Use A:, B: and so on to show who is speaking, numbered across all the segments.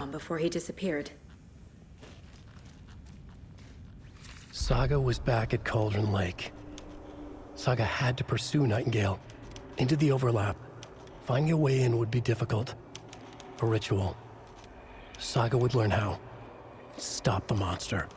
A: before he disappeared.
B: Saga was back at Cauldron Lake. Saga had to pursue Nightingale into the overlap. Finding a way in would be difficult. A ritual. Saga would learn how. Stop the monster.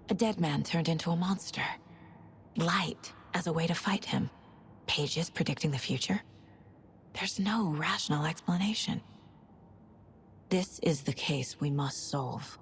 A: A dead man turned into a monster. Light as a way to fight him. Pages predicting the future. There's no rational explanation. This is the case we must solve.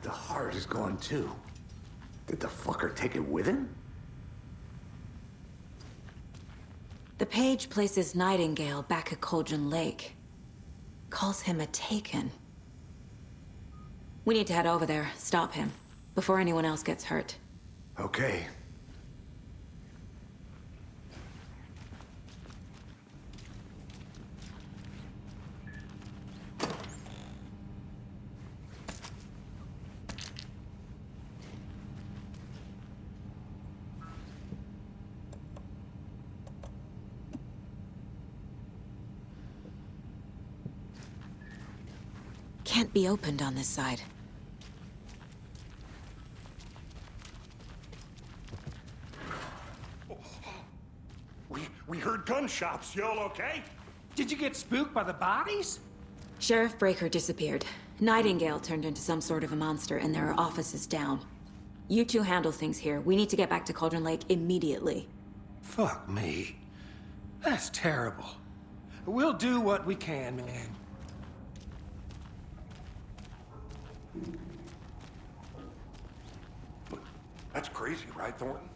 C: The heart is gone too. Did the fucker take it with him?
A: The page places Nightingale back at Cauldron Lake. Calls him a Taken. We need to head over there, stop him, before anyone else gets hurt.
C: Okay.
A: Can't be opened on this side.
D: We heard gunshots. Y'all okay?
E: Did you get spooked by the bodies?
A: Sheriff Breaker disappeared. Nightingale turned into some sort of a monster, and there are offices down. You two handle things here. We need to get back to Cauldron Lake immediately.
E: Fuck me. That's terrible. We'll do what we can, man.
D: That's crazy, right, Thornton?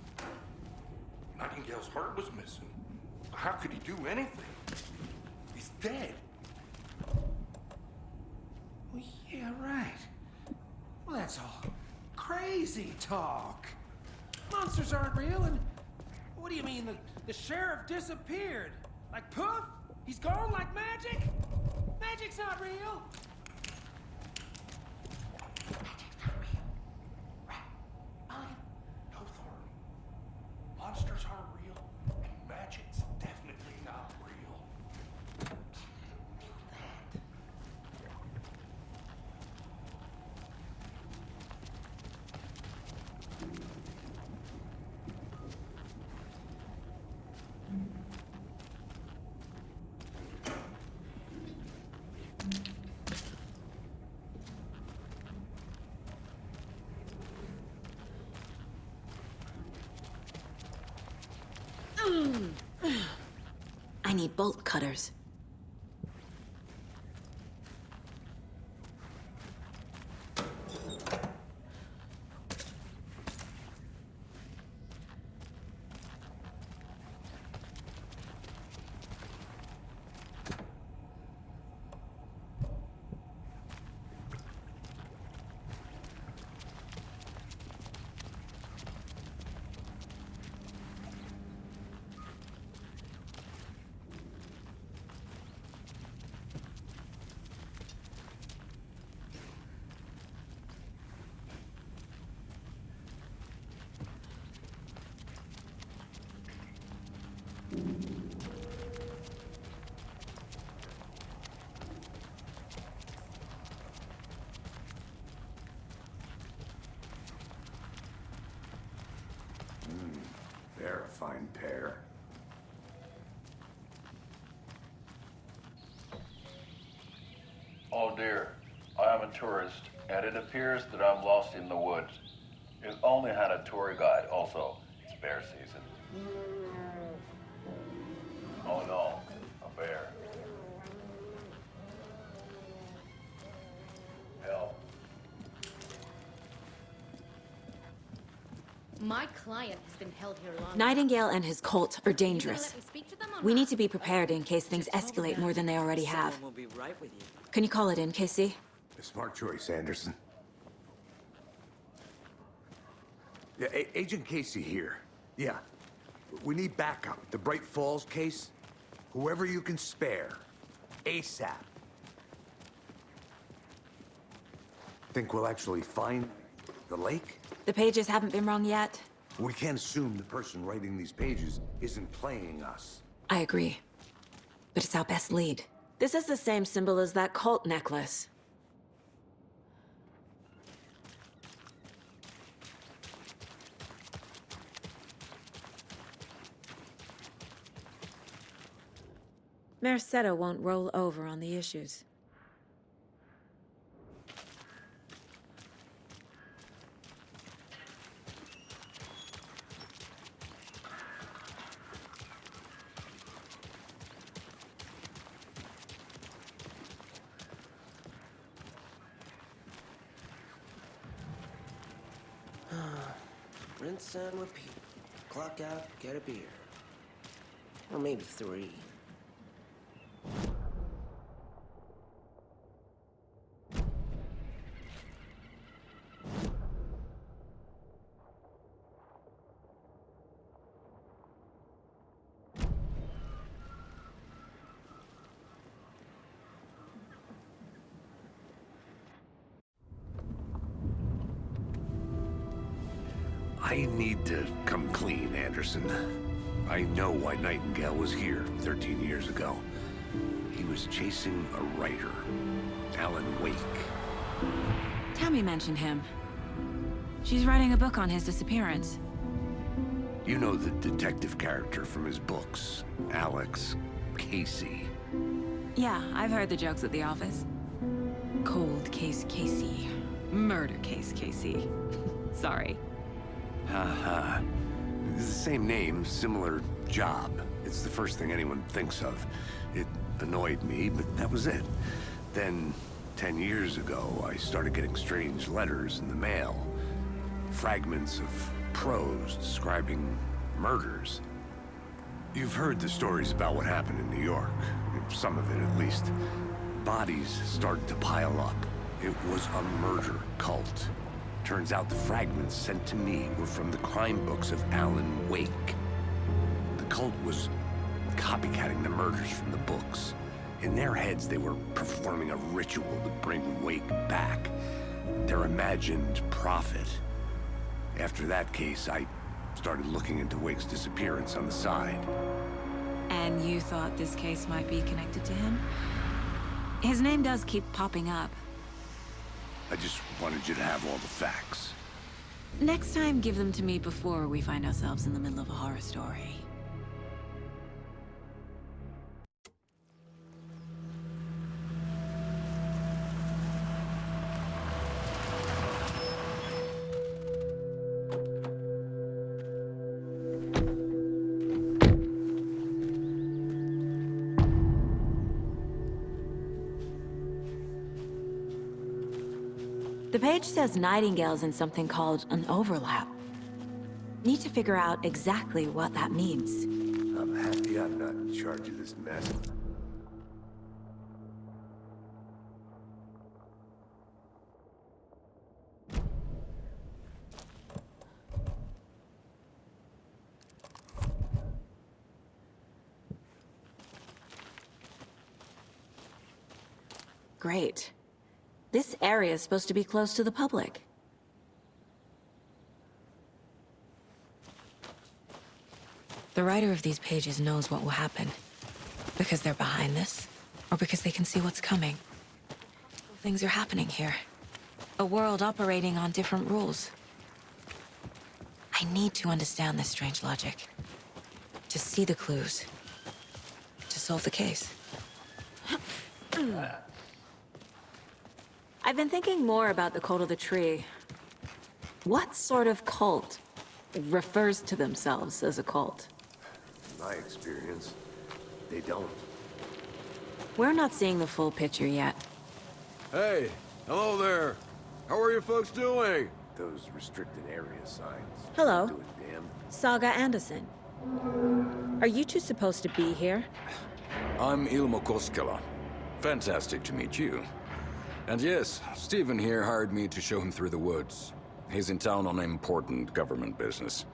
D: Nightingale's heart was missing. How could he do anything? He's dead.
E: Well, yeah, right. Well, that's all crazy talk. Monsters aren't real, and what do you mean the sheriff disappeared? Like poof? He's gone like magic? Magic's not real. Magic's not real. Right? Mulligan?
D: No, Thornton. monsters aren't real, and magic's definitely not real.
A: I need bolt cutters.
C: They're a fine pair.
F: Oh dear, I am a tourist, and it appears that I'm lost in the woods. If only had a tour guide. Also, it's bear season. Oh no, a bear. Help.
G: My client has been held here long.
A: Nightingale and his cult are
G: Are you gonna
A: dangerous.
G: let me speak to them or
A: We
G: not?
A: need to be prepared in case things escalate more than they already have.
H: Someone will be right with you.
A: Can you call it in, Casey?
C: A smart choice, Anderson. Yeah, Agent Casey here. Yeah. We need backup. The Bright Falls case. Whoever you can spare. ASAP. Think we'll actually find the lake?
A: The pages haven't been wrong yet.
C: We can't assume the person writing these pages isn't playing us.
A: I agree. But it's our best lead. This is the same symbol as that cult necklace. Merced won't roll over on the issues.
H: Rinse and repeat. Clock out, get a beer. Or maybe 3.
C: I need to come clean, Anderson. I know why Nightingale was here 13 years ago. He was chasing a writer, Alan Wake.
A: Tammy mentioned him. She's writing a book on his disappearance.
C: You know the detective character from his books, Alex Casey.
A: Yeah, I've heard the jokes at the office. Cold case Casey. Murder case Casey. Sorry.
C: Haha. It's the same name, similar job. It's the first thing anyone thinks of. It annoyed me, but that was it. Then, 10 years ago, I started getting strange letters in the mail. Fragments of prose describing murders. You've heard the stories about what happened in New York. Some of it, at least. Bodies started to pile up. It was a murder cult. Turns out the fragments sent to me were from the crime books of Alan Wake. The cult was copycatting the murders from the books. In their heads, they were performing a ritual to bring Wake back. Their imagined prophet. After that case, I Started looking into Wake's disappearance on the side.
A: And you thought this case might be connected to him? His name does keep popping up.
C: I just wanted you to have all the facts.
A: Next time, give them to me before we find ourselves in the middle of a horror story. The page says Nightingale's in something called an overlap. Need to figure out exactly what that means.
C: I'm happy I'm not in charge of this mess.
A: Great. This area is supposed to be closed to the public. The writer of these pages knows what will happen. Because they're behind this, or because they can see what's coming. Things are happening here. A world operating on different rules. I need to understand this strange logic. To see the clues. To solve the case. I've been thinking more about the cult of the tree. What sort of cult refers to themselves as a cult?
C: In my experience, they don't.
A: We're not seeing the full picture yet.
I: Hey, hello there. How are you folks doing?
C: Those restricted area signs.
A: Hello.
C: Do a damn.
A: Saga Anderson. Are you two supposed to be here?
I: I'm Ilmo Koskela. Fantastic to meet you. And yes, Stephen here hired me to show him through the woods. He's in town on important government business.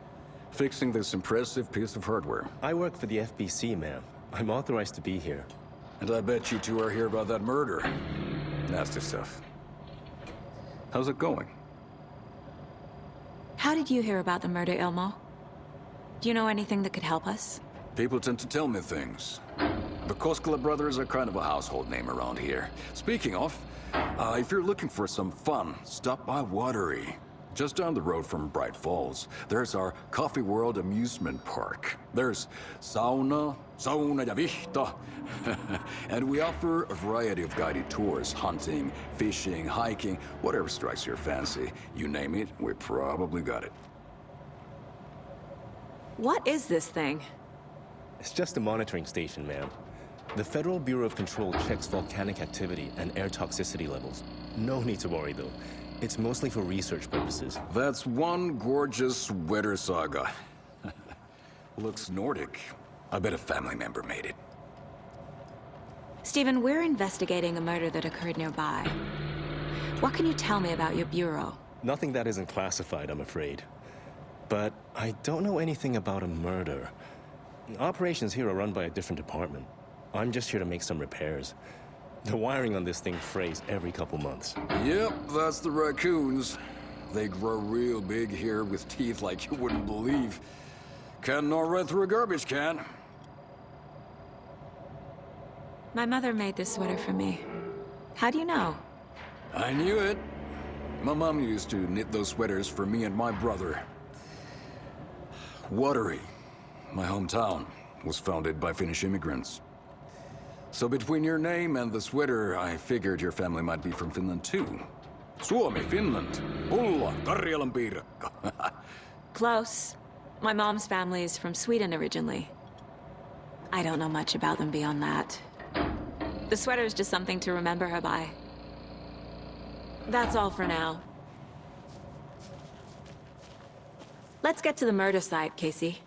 I: Fixing this impressive piece of hardware.
J: I work for the FBC, ma'am. I'm authorized to be here.
I: And I bet you two are here about that murder. Nasty stuff. How's it going?
A: How did you hear about the murder, Ilmo? Do you know anything that could help us?
I: People tend to tell me things. The Koskela brothers are kind of a household name around here. Speaking of, if you're looking for some fun, stop by Watery. Just down the road from Bright Falls, there's our Coffee World amusement park. There's sauna ja vihta. And we offer a variety of guided tours, hunting, fishing, hiking, whatever strikes your fancy. You name it, we probably got it.
A: What is this thing?
J: It's just a monitoring station, ma'am. The Federal Bureau of Control checks volcanic activity and air toxicity levels. No need to worry, though. It's mostly for research purposes.
I: That's one gorgeous sweater, Saga. Looks Nordic. I bet a family member made it.
A: Stephen, we're investigating a murder that occurred nearby. What can you tell me about your bureau?
J: Nothing that isn't classified, I'm afraid. But I don't know anything about a murder. Operations here are run by a different department. I'm just here to make some repairs. The wiring on this thing frays every couple months.
I: Yep, that's the raccoons. They grow real big here with teeth like you wouldn't believe. Can't gnaw right through a garbage can.
A: My mother made this sweater for me. How do you know?
I: I knew it. My mom used to knit those sweaters for me and my brother. Watery, my hometown, was founded by Finnish immigrants. So between your name and the sweater, I figured your family might be from Finland too. Suomi, Finland. Ulla, Karjalan piirakka.
A: Close. My mom's family is from Sweden originally. I don't know much about them beyond that. The sweater is just something to remember her by. That's all for now. Let's get to the murder site, Casey.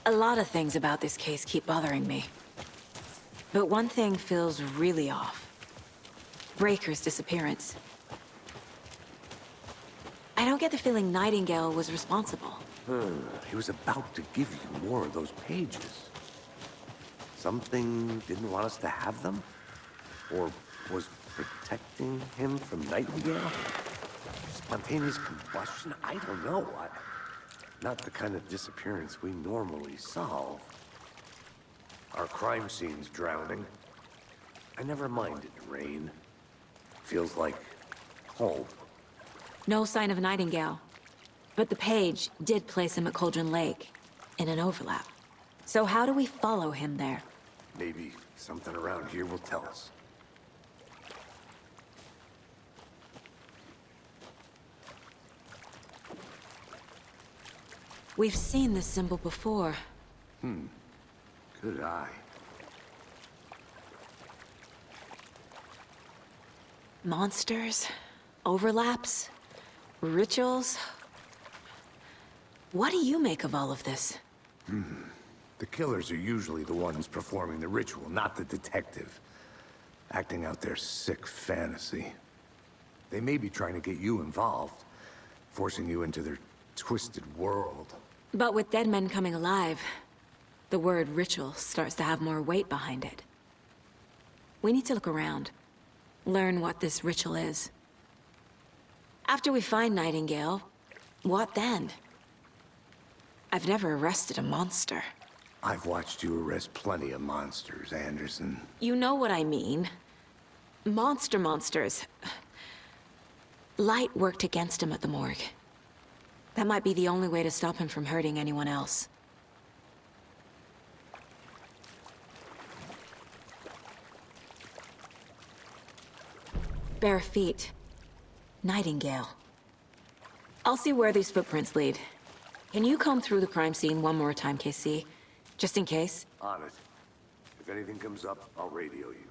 A: A lot of things about this case keep bothering me. But one thing feels really off. Breaker's disappearance. I don't get the feeling Nightingale was responsible.
C: He was about to give you more of those pages. Something didn't want us to have them? Or was protecting him from Nightingale? Spontaneous combustion? I don't know. Not the kind of disappearance we normally solve. Our crime scene's drowning. I never minded rain. Feels like home.
A: No sign of Nightingale. But the page did place him at Cauldron Lake, in an overlap. So how do we follow him there?
C: Maybe something around here will tell us.
A: We've seen this symbol before.
C: Good eye.
A: Monsters, overlaps, rituals. What do you make of all of this?
C: The killers are usually the ones performing the ritual, not the detective. Acting out their sick fantasy. They may be trying to get you involved, forcing you into their twisted world.
A: But with dead men coming alive, the word ritual starts to have more weight behind it. We need to look around, learn what this ritual is. After we find Nightingale, what then? I've never arrested a monster.
C: I've watched you arrest plenty of monsters, Anderson.
A: You know what I mean. Monsters. Light worked against him at the morgue. That might be the only way to stop him from hurting anyone else. Bare feet. Nightingale. I'll see where these footprints lead. Can you comb through the crime scene one more time, KC? Just in case?
C: On it. If anything comes up, I'll radio you.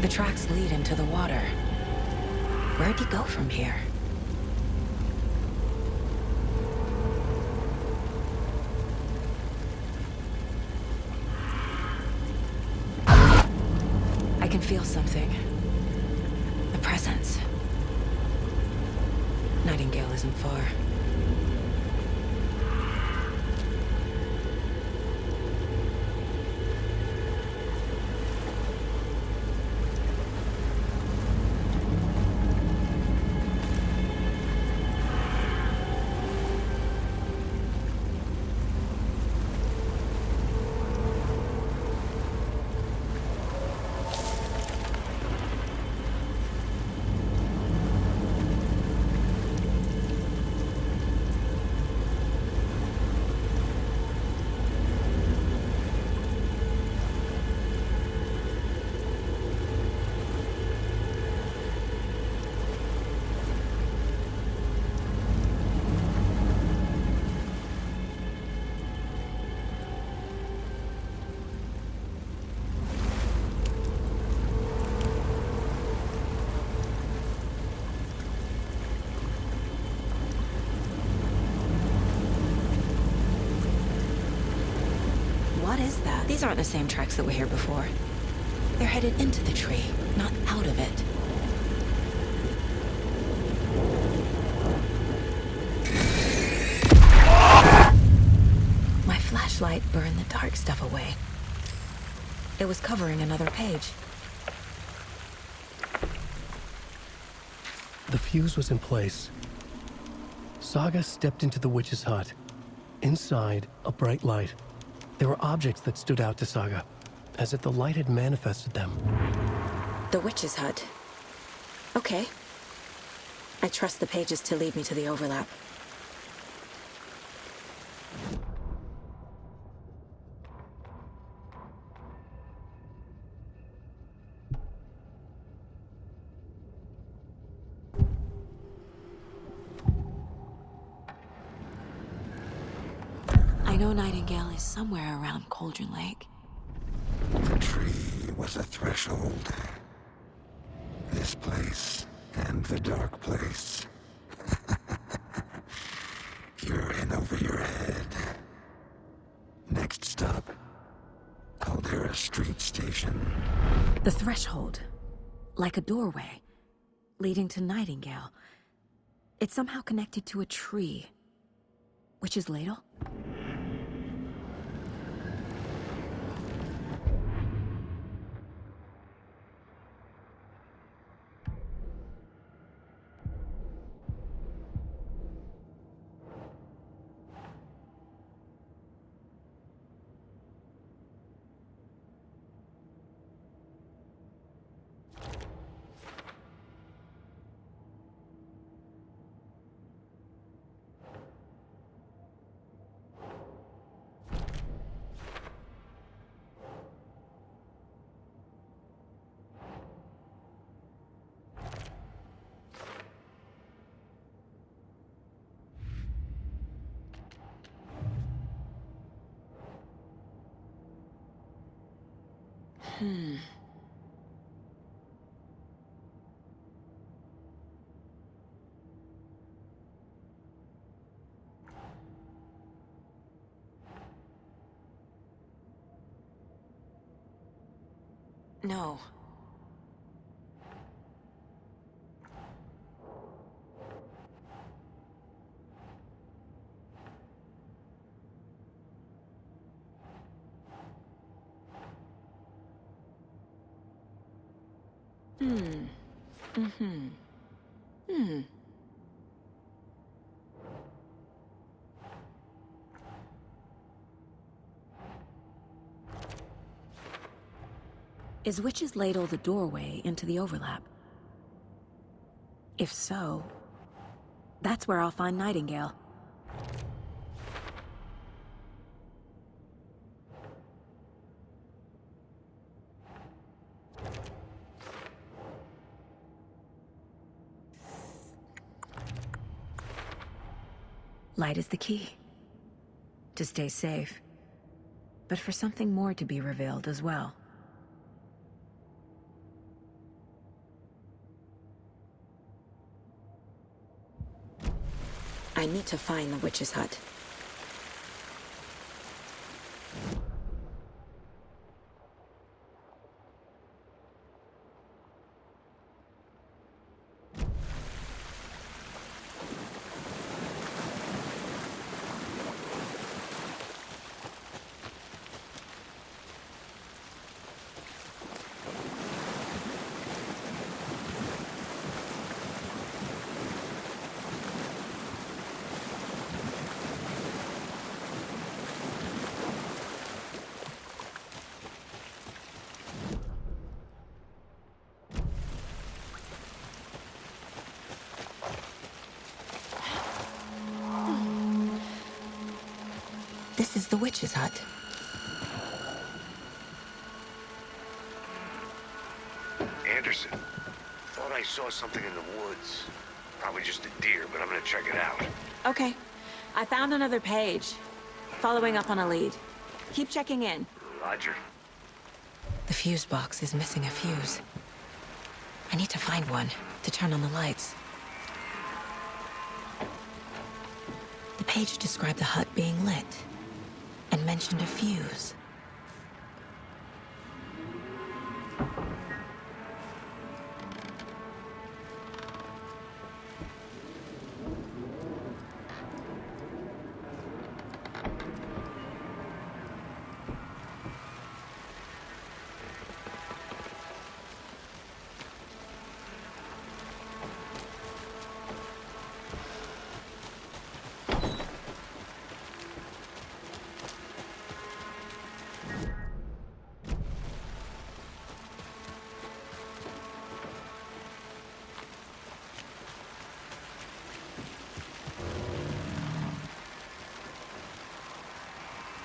A: The tracks lead into the water. Where'd he go from here? I can feel something. A presence. Nightingale isn't far. What is that? These aren't the same tracks that were here before. They're headed into the tree, not out of it. My flashlight burned the dark stuff away. It was covering another page.
B: The fuse was in place. Saga stepped into the witch's hut. Inside, a bright light. There were objects that stood out to Saga, as if the light had manifested them.
A: The witch's hut. Okay. I trust the pages to lead me to the overlap. know Nightingale is somewhere around Cauldron Lake.
K: The tree was a threshold. This place and the dark place. You're in over your head. Next stop, Caldera Street Station.
A: The threshold. Like a doorway. Leading to Nightingale. It's somehow connected to a tree. Witch's Ladle? No. Is Witch's Ladle the doorway into the overlap? If so, that's where I'll find Nightingale. Light is the key. To stay safe. But for something more to be revealed as well. I need to find the witch's hut. This is the witch's hut.
C: Anderson, thought I saw something in the woods. Probably just a deer, but I'm gonna check it out.
A: Okay. I found another page. Following up on a lead. Keep checking in.
C: Roger.
A: The fuse box is missing a fuse. I need to find one to turn on the lights. The page described the hut being lit and mentioned a fuse.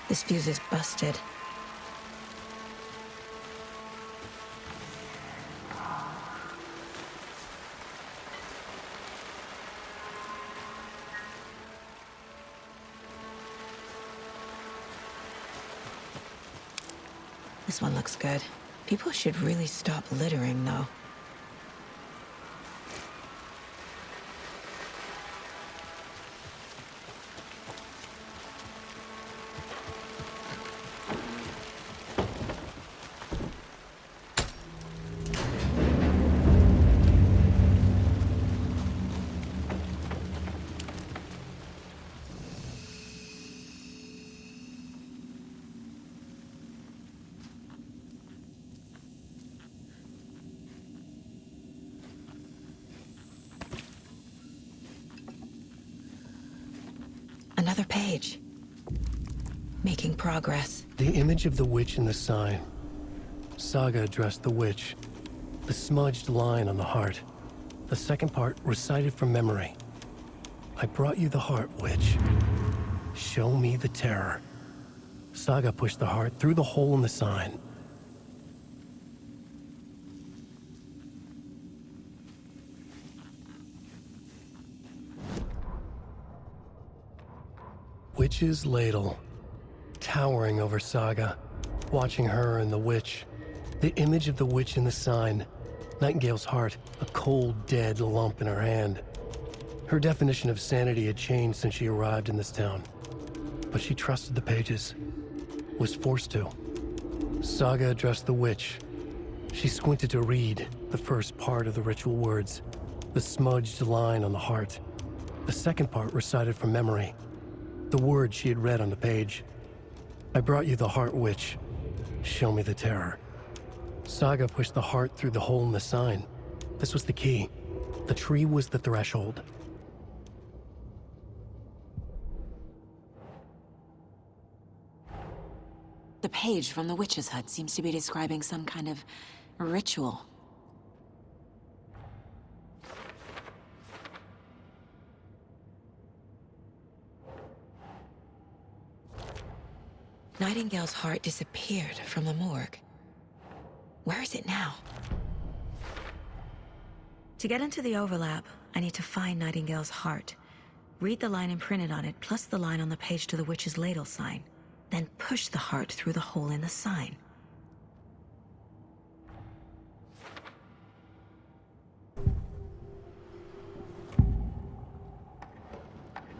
A: This fuse is busted. This one looks good. People should really stop littering, though. Another page. Making progress.
B: The image of the witch in the sign. Saga addressed the witch. The smudged line on the heart. The second part recited from memory. I brought you the heart, witch. Show me the terror. Saga pushed the heart through the hole in the sign. Witch's ladle, towering over Saga, watching her and the witch. The image of the witch in the sign, Nightingale's heart, a cold, dead lump in her hand. Her definition of sanity had changed since she arrived in this town, but she trusted the pages, was forced to. Saga addressed the witch. She squinted to read the first part of the ritual words, the smudged line on the heart. The second part recited from memory. The words she had read on the page. I brought you the heart, witch. Show me the terror. Saga pushed the heart through the hole in the sign. This was the key. The tree was the threshold.
A: The page from the witch's hut seems to be describing some kind of ritual. Nightingale's heart disappeared from the morgue. Where is it now? To get into the overlap, I need to find Nightingale's heart. Read the line imprinted on it, plus the line on the page to the witch's ladle sign. Then push the heart through the hole in the sign.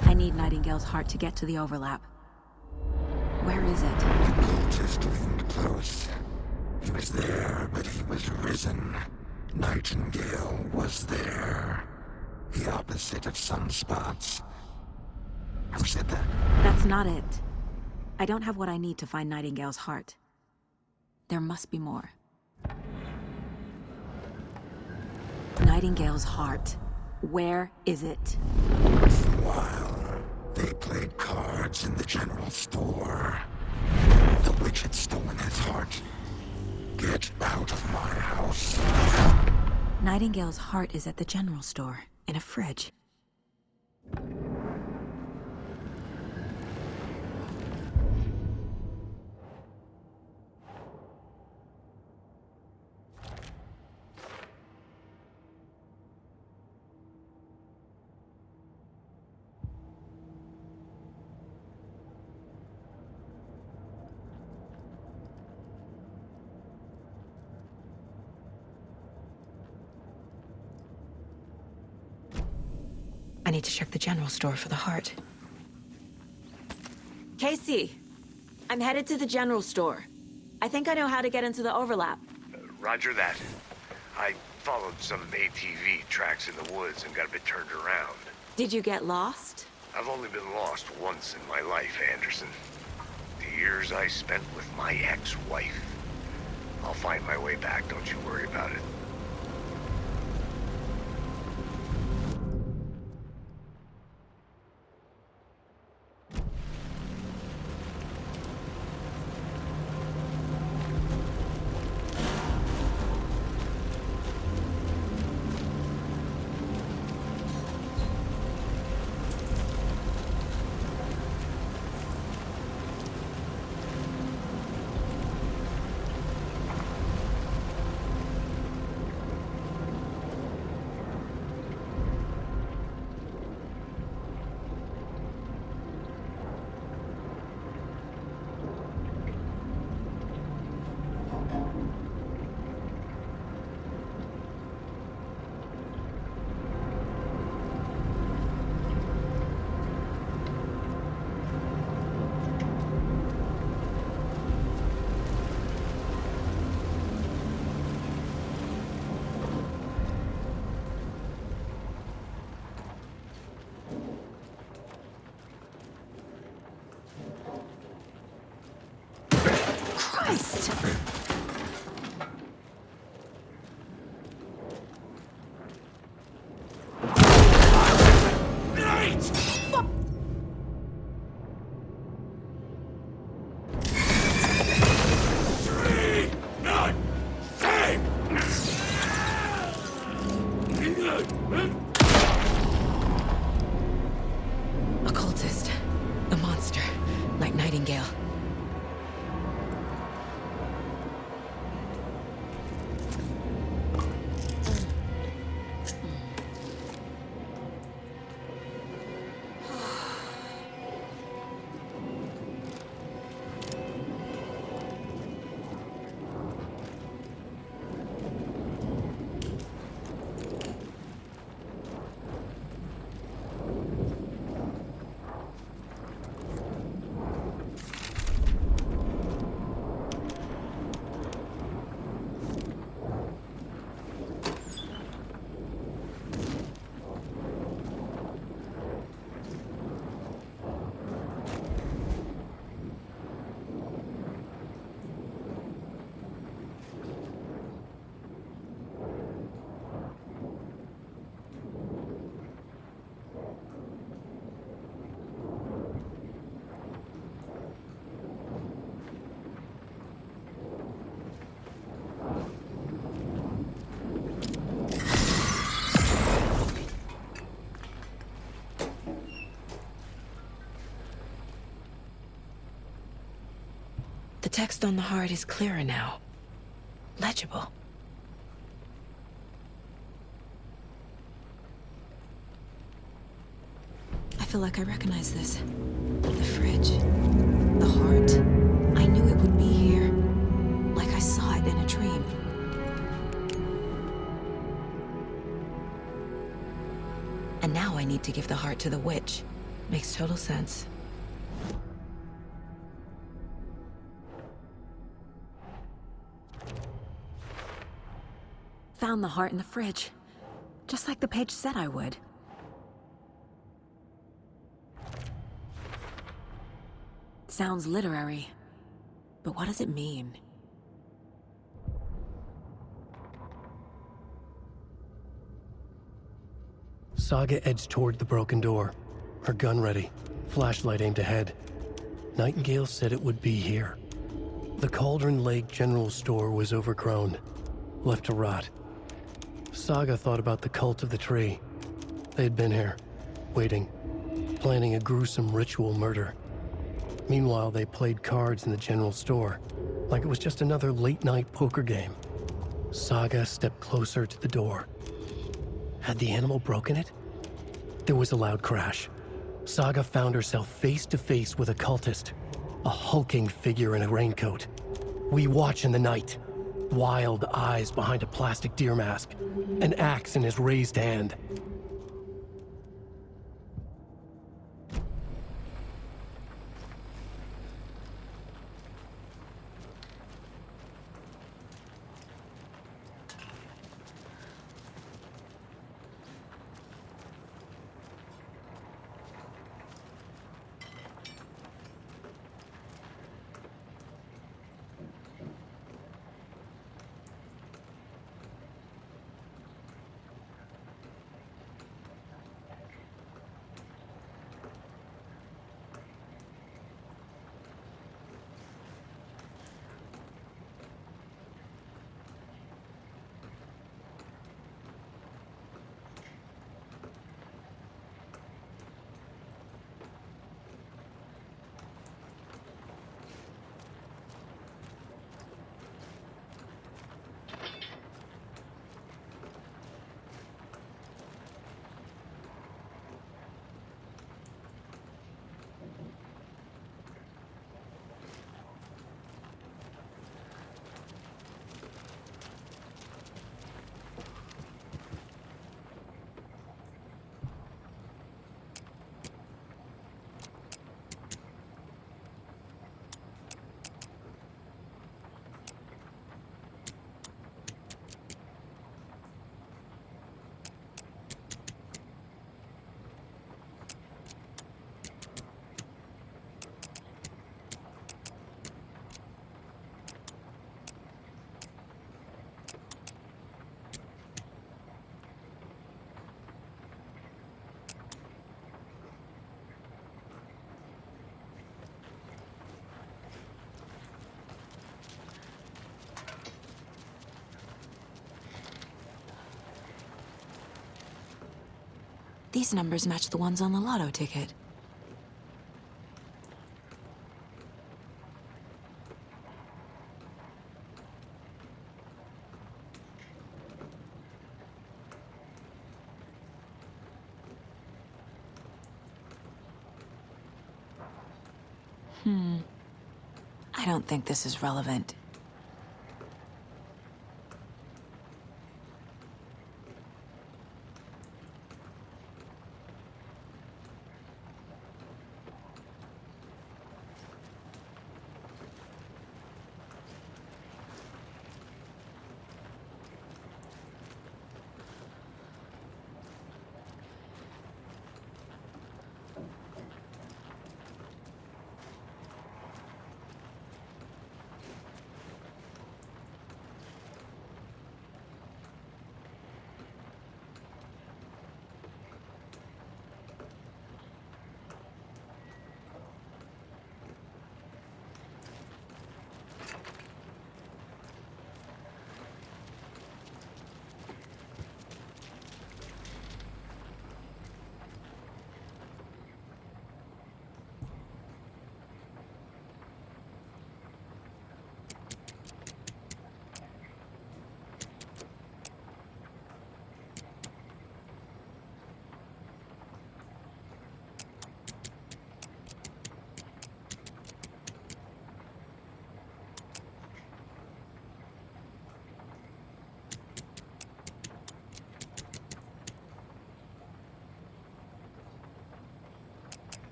A: I need Nightingale's heart to get to the overlap. Where is it?
K: The cultist leaned close. He was there, but he was risen. Nightingale was there. The opposite of sunspots. Who said that?
A: That's not it. I don't have what I need to find Nightingale's heart. There must be more. Nightingale's heart. Where is it?
K: While they played cards in the general store, the witch had stolen his heart. Get out of my house.
A: Nightingale's heart is at the general store, in a fridge. I need to check the general store for the heart. Casey, I'm headed to the general store. I think I know how to get into the overlap.
C: Roger that. I followed some ATV tracks in the woods and got a bit turned around.
A: Did you get lost?
C: I've only been lost once in my life, Anderson. The years I spent with my ex-wife. I'll find my way back, don't you worry about it.
A: text on the heart is clearer now. Legible. I feel like I recognize this. The fridge. The heart. I knew it would be here. Like I saw it in a dream. And now I need to give the heart to the witch. Makes total sense.
L: Found the heart in the fridge. Just like the page said I would. Sounds literary. But what does it mean?
B: Saga edged toward the broken door, her gun ready, flashlight aimed ahead. Nightingale said it would be here. The Cauldron Lake General Store was overgrown, left to rot. Saga thought about the cult of the tree. They had been here, waiting, planning a gruesome ritual murder. Meanwhile, they played cards in the general store, like it was just another late-night poker game. Saga stepped closer to the door. Had the animal broken it? There was a loud crash. Saga found herself face to face with a cultist, a hulking figure in a raincoat. We watch in the night. Wild eyes behind a plastic deer mask, an axe in his raised hand.
A: These numbers match the ones on the lotto ticket. I don't think this is relevant.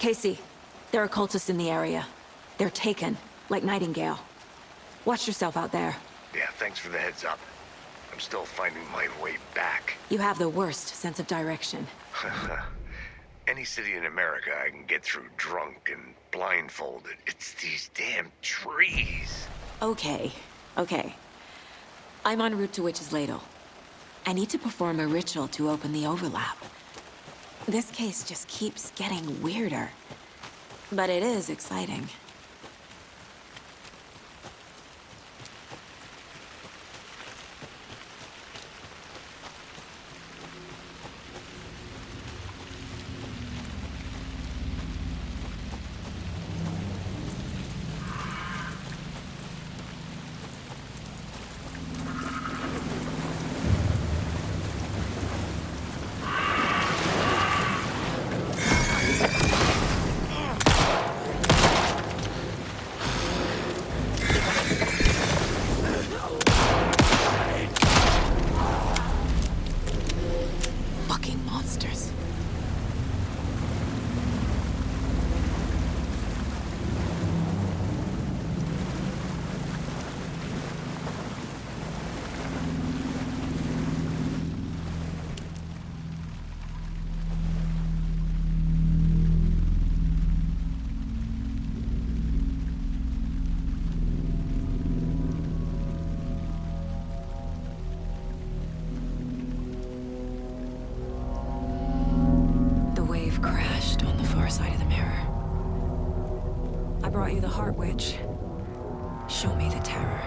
L: Casey, there are cultists in the area. They're taken, like Nightingale. Watch yourself out there.
C: Yeah, thanks for the heads up. I'm still finding my way back.
L: You have the worst sense of direction.
C: Any city in America I can get through drunk and blindfolded. It's these damn trees.
L: Okay. I'm en route to Witch's Ladle. I need to perform a ritual to open the overlap. This case just keeps getting weirder. But it is exciting.
A: Fucking monsters. The wave crashed on the far side of the mirror. I brought you the Heart Witch. Show me the terror.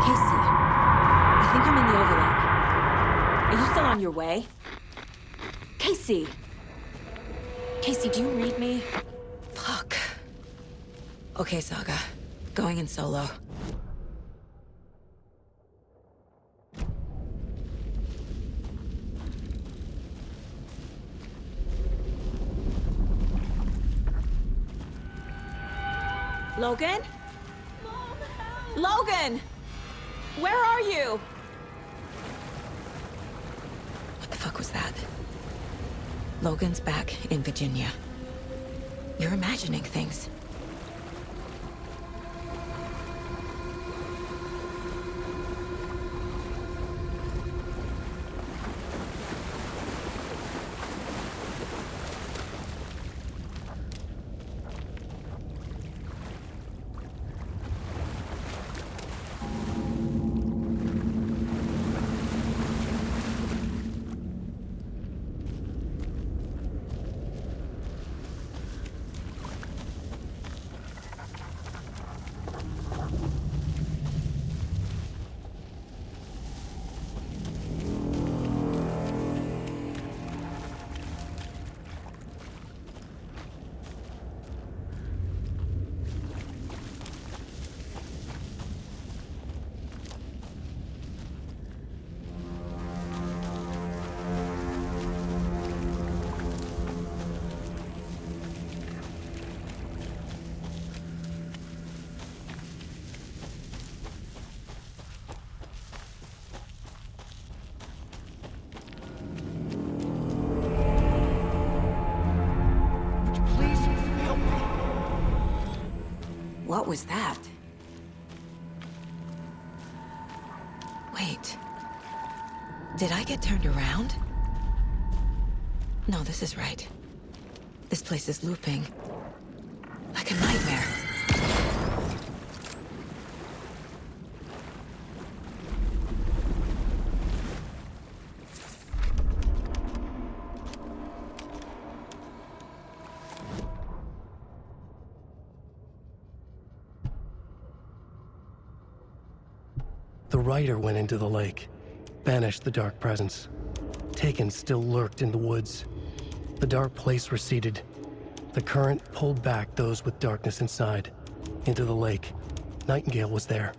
A: Casey, I think I'm in the overlap. Are you still on your way? Casey! Casey, do you read me? Fuck. Okay, Saga. Going in solo. Logan? Mom, help! Logan! Where are you? What the fuck was that? Logan's back in Virginia. You're imagining things. What was that? Wait. Did I get turned around? No, this is right. This place is looping. Like a nightmare.
B: The rider went into the lake, banished the dark presence. Taken still lurked in the woods. The dark place receded. The current pulled back those with darkness inside, into the lake. Nightingale was there,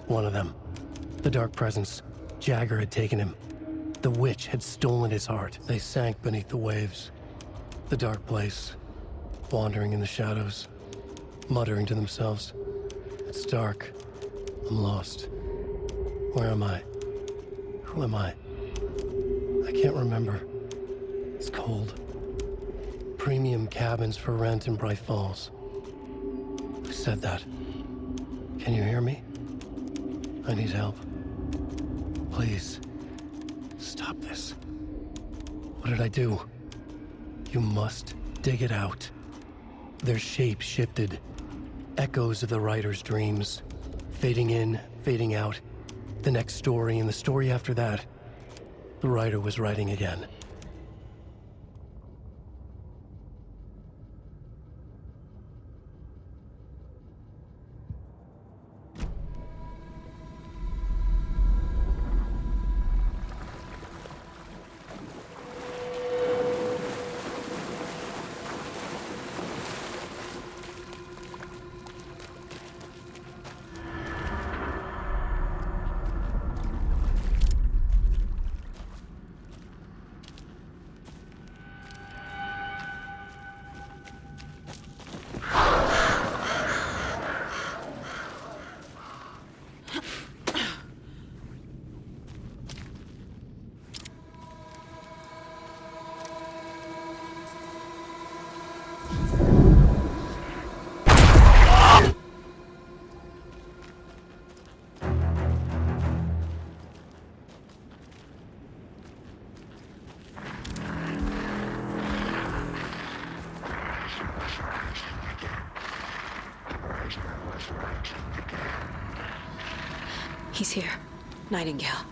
B: one of them. The dark presence, Jagger had taken him. The witch had stolen his heart. They sank beneath the waves. The dark place, wandering in the shadows, muttering to themselves. It's dark. I'm lost. Where am I? Who am I? I can't remember. It's cold. Premium cabins for rent in Bright Falls. Who said that? Can you hear me? I need help. Please. Stop this. What did I do? You must dig it out. Their shape shifted. Echoes of the writer's dreams. Fading in, fading out. The next story and the story after that. The writer was writing again.
L: He's here. Nightingale.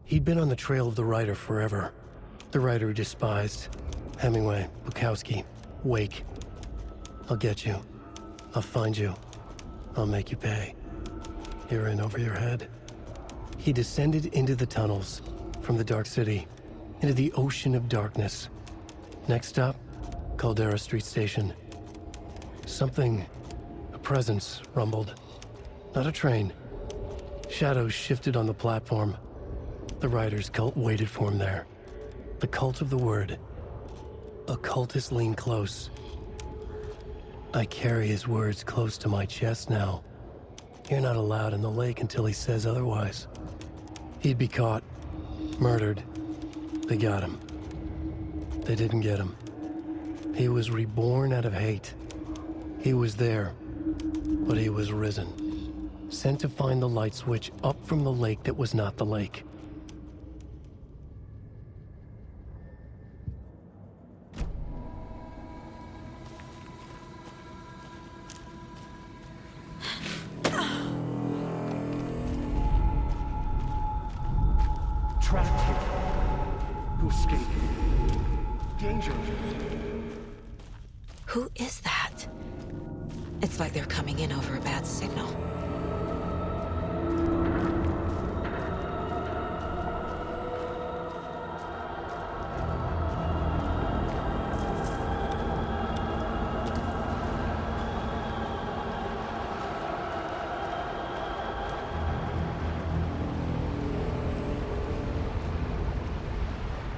B: He'd been on the trail of the writer forever. The writer he despised. Hemingway, Bukowski, Wake. I'll get you. I'll find you. I'll make you pay. You're in over your head. He descended into the tunnels, from the Dark City, into the ocean of darkness. Next stop, Caldera Street Station. Something, a presence, rumbled. Not a train. Shadows shifted on the platform. The writer's cult waited for him there. The cult of the word. Occultists lean close. I carry his words close to my chest now. You're not allowed in the lake until he says otherwise. He'd be caught, murdered. They got him. They didn't get him. He was reborn out of hate. He was there, but he was risen. Sent to find the light switch up from the lake that was not the lake.
K: Trapped here. To escape. Danger.
A: Who is that? It's like they're coming in over a bad signal.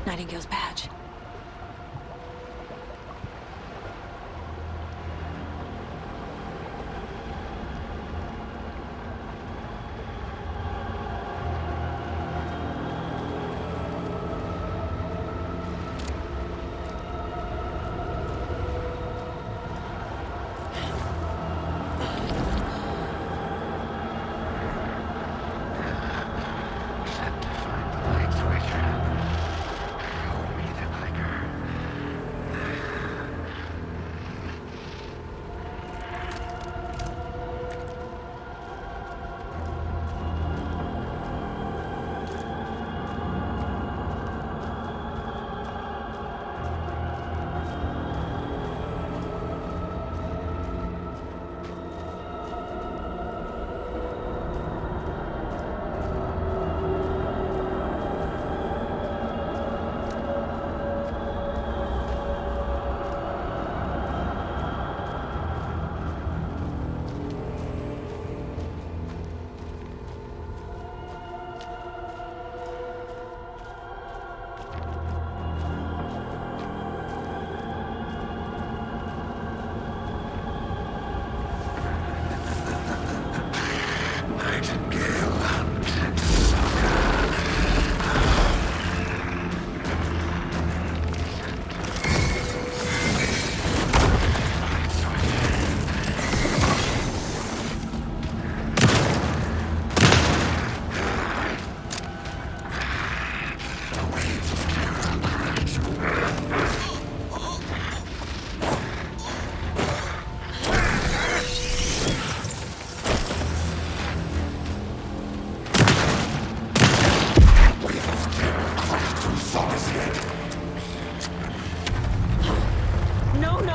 A: Nightingale's badge.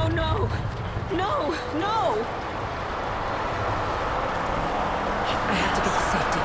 L: Oh no! No! No!
A: I have to get to safety.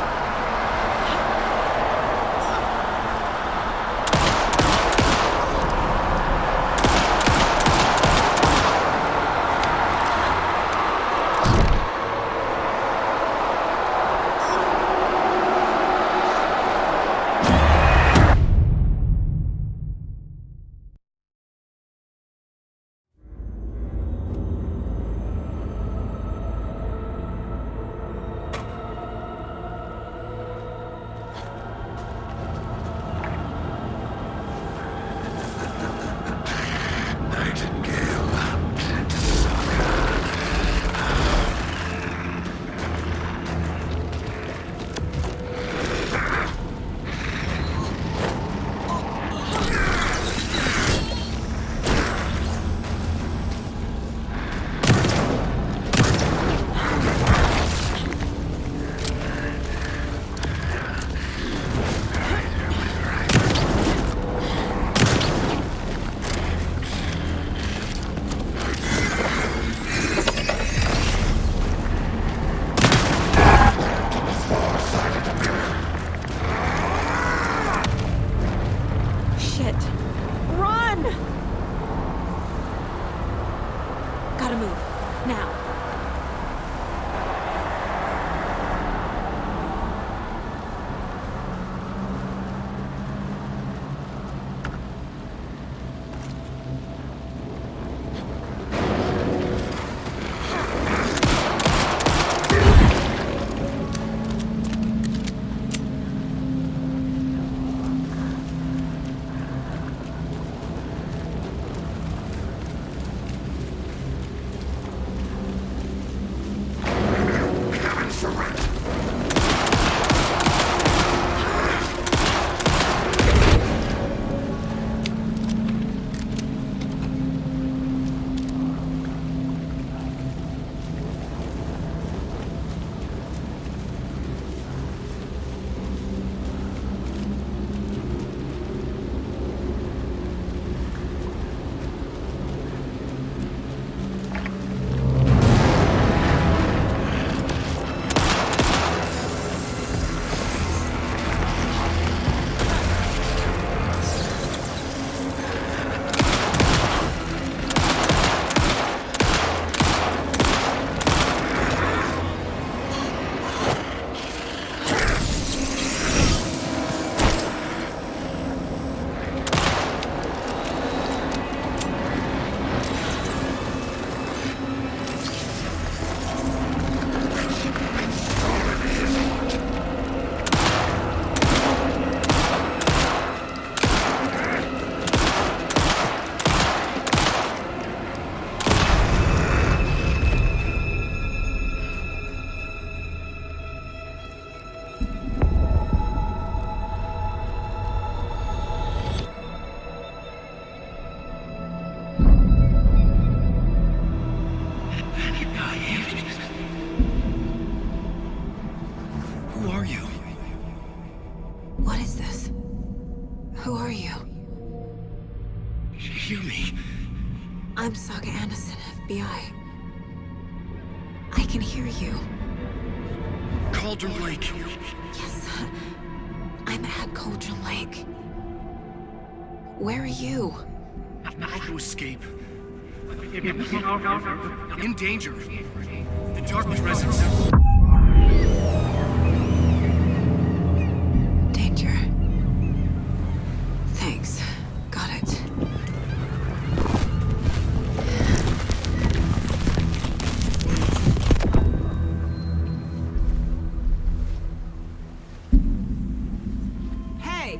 L: I'm Saga Anderson, FBI. I can hear you.
M: Cauldron Lake.
L: Yes, I'm at Cauldron Lake. Where are you?
M: I had to escape. In danger. The Dark Presence.
L: Danger. Thanks. Got it. Hey!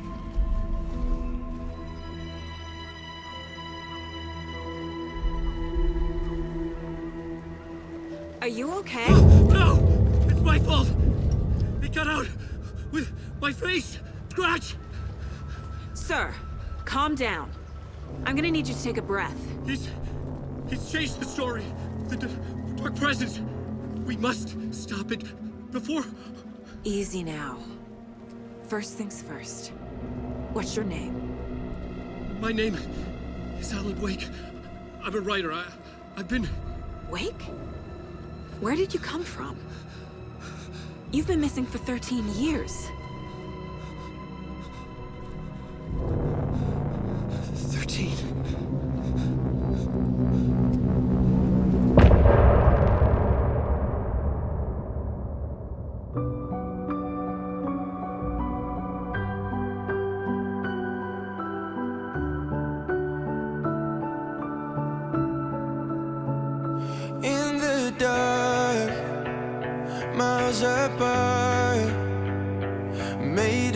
L: Are you okay?
M: No! It's my fault! They got out with my face scratch!
L: Sir, calm down. I'm gonna need you to take a breath.
M: He's changed the story. The Dark Presence. We must stop it before...
L: Easy now. First things first. What's your name?
M: My name is Alan Wake. I'm a writer. I've been...
L: Wake? Where did you come from? You've been missing for 13 years.
M: 13.
E: In